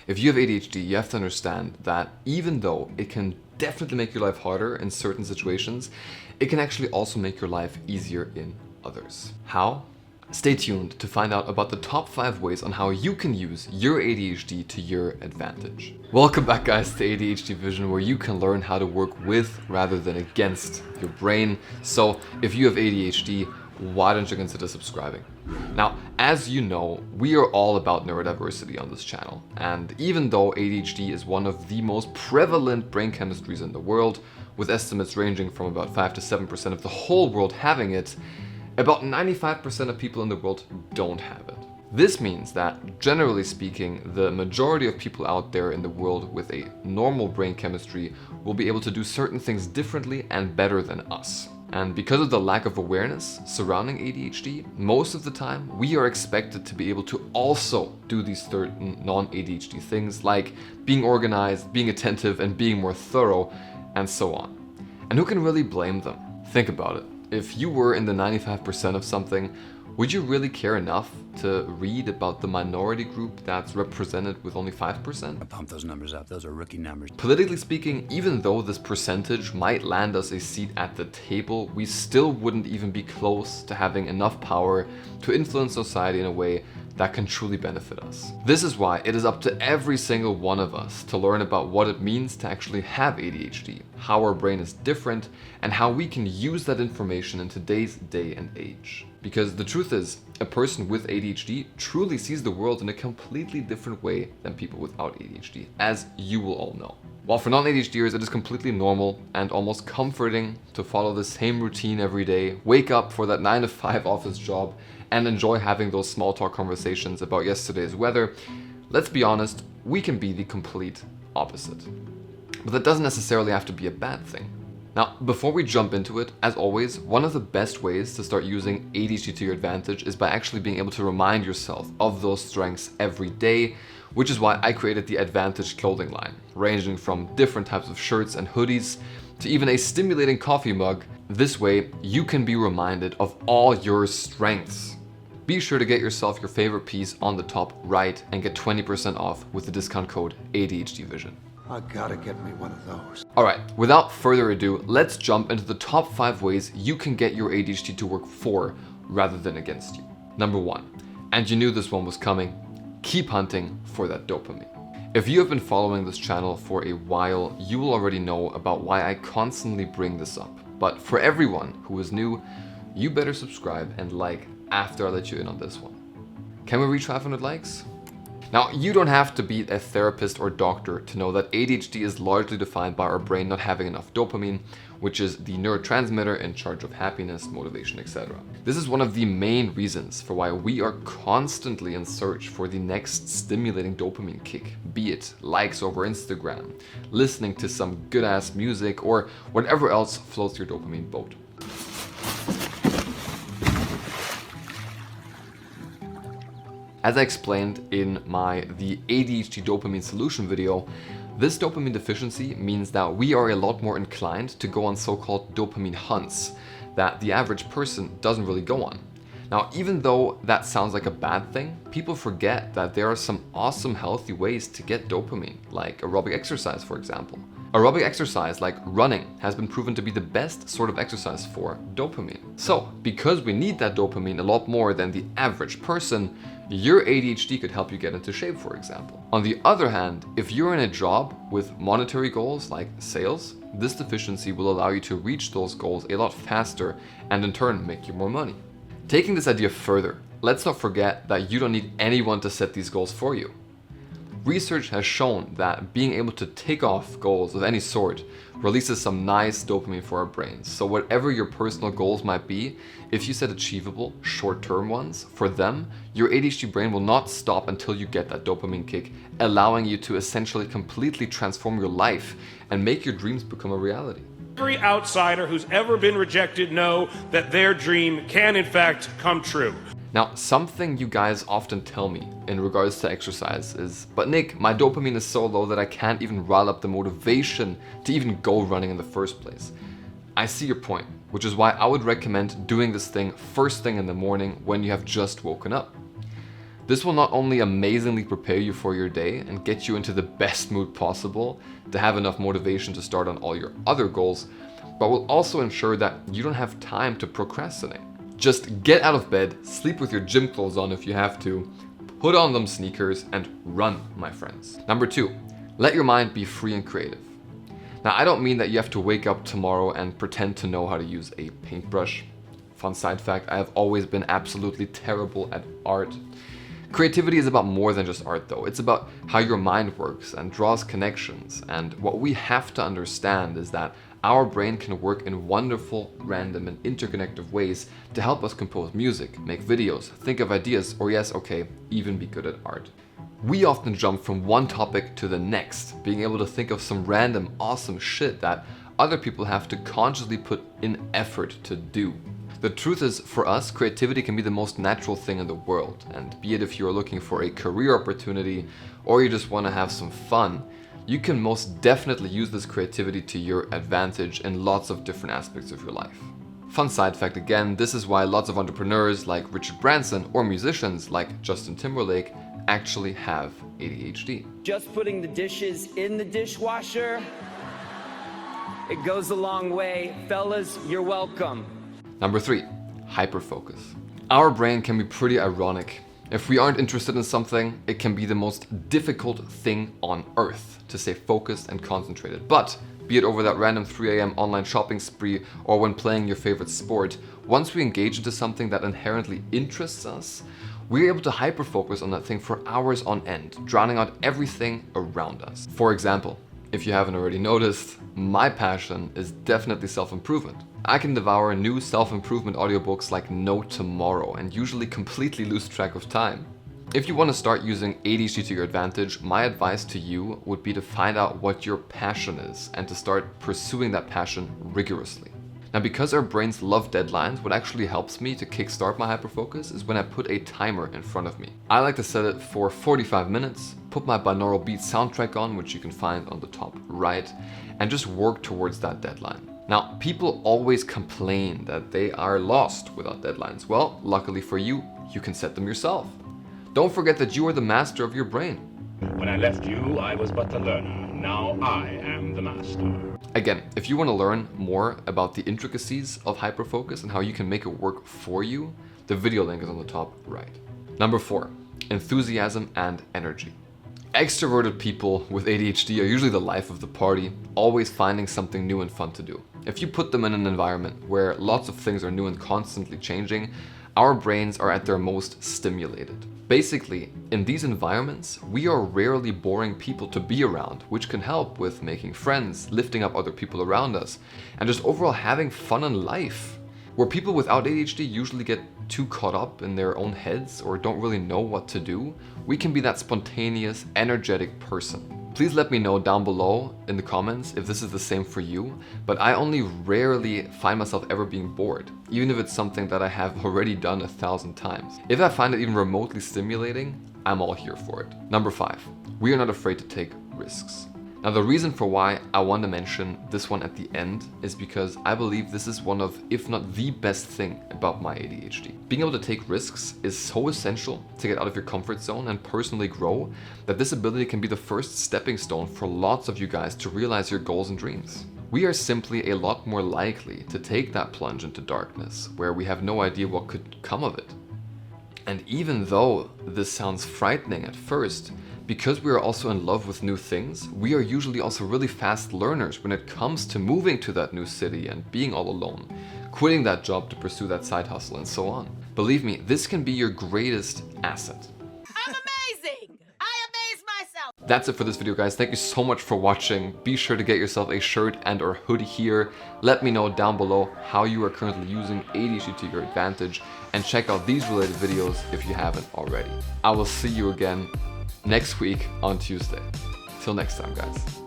If you have ADHD, you have to understand that even though it can definitely make your life harder in certain situations, it can actually also make your life easier in others. How? Stay tuned to find out about the top 5 ways on how you can use your ADHD to your advantage. Welcome back, guys, to ADHD Vision, where you can learn how to work with rather than against your brain. So if you have ADHD, why don't you consider subscribing? Now, as you know, we are all about neurodiversity on this channel. And even though ADHD is one of the most prevalent brain chemistries in the world, with estimates ranging from about 5 to 7% of the whole world having it, about 95% of people in the world don't have it. This means that, generally speaking, the majority of people out there in the world with a normal brain chemistry will be able to do certain things differently and better than us. And because of the lack of awareness surrounding ADHD, most of the time we are expected to be able to also do these certain non-ADHD things like being organized, being attentive, and being more thorough, and so on. And who can really blame them? Think about it. If you were in the 95% of something, would you really care enough to read about the minority group that's represented with only 5%? I pump those numbers up, those are rookie numbers. Politically speaking, even though this percentage might land us a seat at the table, we still wouldn't even be close to having enough power to influence society in a way that can truly benefit us. This is why it is up to every single one of us to learn about what it means to actually have ADHD, how our brain is different, and how we can use that information in today's day and age. Because the truth is, a person with ADHD truly sees the world in a completely different way than people without ADHD, as you will all know. While for non-ADHDers it is completely normal and almost comforting to follow the same routine every day, wake up for that 9 to 5 office job, and enjoy having those small talk conversations about yesterday's weather, let's be honest, we can be the complete opposite. But that doesn't necessarily have to be a bad thing. Now, before we jump into it, as always, one of the best ways to start using ADHD to your advantage is by actually being able to remind yourself of those strengths every day, which is why I created the Advantage clothing line, ranging from different types of shirts and hoodies to even a stimulating coffee mug. This way, you can be reminded of all your strengths. Be sure to get yourself your favorite piece on the top right and get 20% off with the discount code ADHD Vision. I gotta get me one of those. Alright, without further ado, let's jump into the top 5 ways you can get your ADHD to work for rather than against you. Number 1, and you knew this one was coming, keep hunting for that dopamine. If you have been following this channel for a while, you will already know about why I constantly bring this up. But for everyone who is new, you better subscribe and like after I let you in on this one. Can we reach 500 likes? Now, you don't have to be a therapist or doctor to know that ADHD is largely defined by our brain not having enough dopamine, which is the neurotransmitter in charge of happiness, motivation, etc. This is one of the main reasons for why we are constantly in search for the next stimulating dopamine kick, be it likes over Instagram, listening to some good-ass music, or whatever else floats your dopamine boat. As I explained in the ADHD dopamine solution video, this dopamine deficiency means that we are a lot more inclined to go on so-called dopamine hunts that the average person doesn't really go on. Now, even though that sounds like a bad thing, people forget that there are some awesome healthy ways to get dopamine, like aerobic exercise, for example. Aerobic exercise like running has been proven to be the best sort of exercise for dopamine. So, because we need that dopamine a lot more than the average person, your ADHD could help you get into shape, for example. On the other hand, if you're in a job with monetary goals like sales, this deficiency will allow you to reach those goals a lot faster and in turn make you more money. Taking this idea further, let's not forget that you don't need anyone to set these goals for you. Research has shown that being able to tick off goals of any sort releases some nice dopamine for our brains. So whatever your personal goals might be, if you set achievable, short-term ones for them, your ADHD brain will not stop until you get that dopamine kick, allowing you to essentially completely transform your life and make your dreams become a reality. Every outsider who's ever been rejected know that their dream can in fact come true. Now, something you guys often tell me in regards to exercise is, but Nick, my dopamine is so low that I can't even rile up the motivation to even go running in the first place. I see your point, which is why I would recommend doing this thing first thing in the morning when you have just woken up. This will not only amazingly prepare you for your day and get you into the best mood possible to have enough motivation to start on all your other goals, but will also ensure that you don't have time to procrastinate. Just get out of bed, sleep with your gym clothes on if you have to, put on them sneakers and run, my friends. Number 2, let your mind be free and creative. Now, I don't mean that you have to wake up tomorrow and pretend to know how to use a paintbrush. Fun side fact, I have always been absolutely terrible at art. Creativity is about more than just art though. It's about how your mind works and draws connections. And what we have to understand is that our brain can work in wonderful, random and interconnected ways to help us compose music, make videos, think of ideas, or yes, okay, even be good at art. We often jump from one topic to the next, being able to think of some random, awesome shit that other people have to consciously put in effort to do. The truth is, for us, creativity can be the most natural thing in the world, and be it if you're looking for a career opportunity or you just want to have some fun, you can most definitely use this creativity to your advantage in lots of different aspects of your life. Fun side fact again, this is why lots of entrepreneurs like Richard Branson or musicians like Justin Timberlake actually have ADHD. Just putting the dishes in the dishwasher, it goes a long way. Fellas, you're welcome. Number 3, hyperfocus. Our brain can be pretty ironic. If we aren't interested in something, it can be the most difficult thing on earth to stay focused and concentrated. But be it over that random 3 a.m. online shopping spree or when playing your favorite sport, once we engage into something that inherently interests us, we're able to hyperfocus on that thing for hours on end, drowning out everything around us. For example, if you haven't already noticed, my passion is definitely self-improvement. I can devour new self-improvement audiobooks like no tomorrow and usually completely lose track of time. If you want to start using ADHD to your advantage, my advice to you would be to find out what your passion is and to start pursuing that passion rigorously. Now, because our brains love deadlines, what actually helps me to kickstart my hyperfocus is when I put a timer in front of me. I like to set it for 45 minutes, put my binaural beat soundtrack on, which you can find on the top right, and just work towards that deadline. Now, people always complain that they are lost without deadlines. Well, luckily for you, you can set them yourself. Don't forget that you are the master of your brain. When I left you, I was but the learner. Now I am the master. Again, if you want to learn more about the intricacies of hyperfocus and how you can make it work for you, the video link is on the top right. Number 4, enthusiasm and energy. Extroverted people with ADHD are usually the life of the party, always finding something new and fun to do. If you put them in an environment where lots of things are new and constantly changing, our brains are at their most stimulated. Basically, in these environments, we are rarely boring people to be around, which can help with making friends, lifting up other people around us, and just overall having fun in life. Where people without ADHD usually get too caught up in their own heads or don't really know what to do, we can be that spontaneous, energetic person. Please let me know down below in the comments if this is the same for you, but I only rarely find myself ever being bored, even if it's something that I have already done 1,000 times. If I find it even remotely stimulating, I'm all here for it. Number 5, we are not afraid to take risks. Now, the reason for why I want to mention this one at the end is because I believe this is one of, if not the best thing about my ADHD. Being able to take risks is so essential to get out of your comfort zone and personally grow that this ability can be the first stepping stone for lots of you guys to realize your goals and dreams. We are simply a lot more likely to take that plunge into darkness where we have no idea what could come of it. And even though this sounds frightening at first, because we are also in love with new things, we are usually also really fast learners when it comes to moving to that new city and being all alone, quitting that job to pursue that side hustle and so on. Believe me, this can be your greatest asset. I'm amazing! I amaze myself! That's it for this video, guys. Thank you so much for watching. Be sure to get yourself a shirt and or hoodie here. Let me know down below how you are currently using ADHD to your advantage, and check out these related videos if you haven't already. I will see you again next week on Tuesday. Till next time, guys.